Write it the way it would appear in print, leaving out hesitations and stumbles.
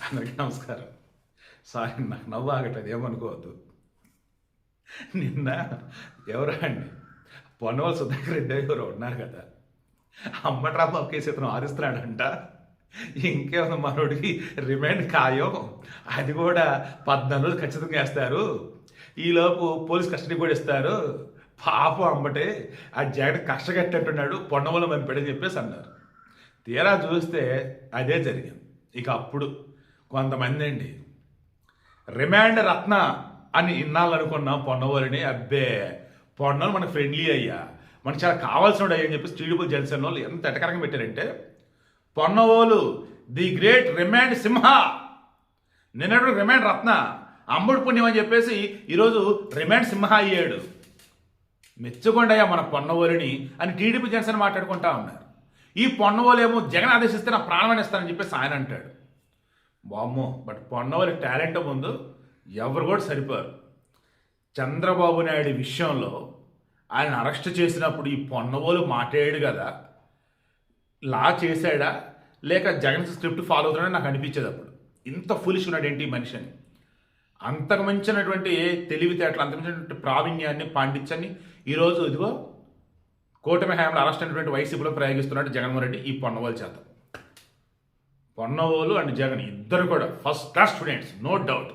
అందరికీ నమస్కారం. సారీ, నాకు నవ్వు ఆగట్లేదు, ఏమనుకోవద్దు. నిన్న ఎవరా అండి, పొన్నవల సుధాకర్ రెడ్డి ఎవరో ఉన్నారు కదా, అమ్మట్రా కేసు ఇతను ఆరుస్తున్నాడంట. ఇంకేమైనా మనోడికి రిమాండ్ ఖాయం, అది కూడా 14 రోజులు ఖచ్చితంగా వేస్తారు, ఈలోపు పోలీస్ కస్టడీ కూడా ఇస్తారు. పాపం అమ్మటే ఆ జగన్ కక్ష కట్టేట్టున్నాడు, పొన్నవల మంపెడని చెప్పేసి అన్నారు. తీరా చూస్తే అదే జరిగింది. ఇక అప్పుడు కొంతమంది అండి రిమాండ్ రత్న అని ఇన్నాళ్ళు అనుకున్నాం పొన్నవోలిని. అబ్బే, పొన్నలు మనకు ఫ్రెండ్లీ అయ్యా, మనకు చాలా కావాల్సిన అయ్యా అని చెప్పి టీడీపీ జనసేన వాళ్ళు ఎంత ఎటకరంగా పెట్టారంటే, పొన్నవోలు ది గ్రేట్ రిమాండ్ సింహ, నిన్నటి రిమాండ్ రత్న, అమ్ముడు పుణ్యం అని చెప్పేసి ఈరోజు రిమాండ్ సింహ అయ్యాడు. మెచ్చుకోండి మన పొన్నవోలిని అని టీడీపీ జనసేన మాట్లాడుకుంటా ఉన్నారు. ఈ పొన్నవోలు ఏమో జగన్ ఆదేశిస్తే నా ప్రాణాన్ని ఇస్తానని చెప్పేసి ఆయన అంటాడు. బామ్మో, బట్ పొన్నవోలి టాలెంట్ ముందు ఎవరు కూడా సరిపోరు. చంద్రబాబు నాయుడు విషయంలో ఆయన అరెస్ట్ చేసినప్పుడు ఈ పొన్నవోలు మాట్లాడాడు కదా, లా చేశాడా లేక జగన్ స్క్రిప్ట్ ఫాలో అవుతున్నాడని నాకు అనిపించేది. అప్పుడు ఇంత ఫులిష్ ఉన్నాడు ఏంటి ఈ మనిషిని, అంతకు మించినటువంటి తెలివితేటలు, అంతకు మించినటువంటి ప్రావీణ్యాన్ని, పాండిత్యాన్ని ఈరోజు ఇదిగో కూటమి హయాంలో అరెస్ట్ అయినటువంటి వైసీపీలో ప్రయోగిస్తున్నాడు జగన్మోహన్ రెడ్డి ఈ పొన్నవోలు చేత. పొన్నవోలు అండ్ జగన్ ఇద్దరు కూడా first class students, no doubt.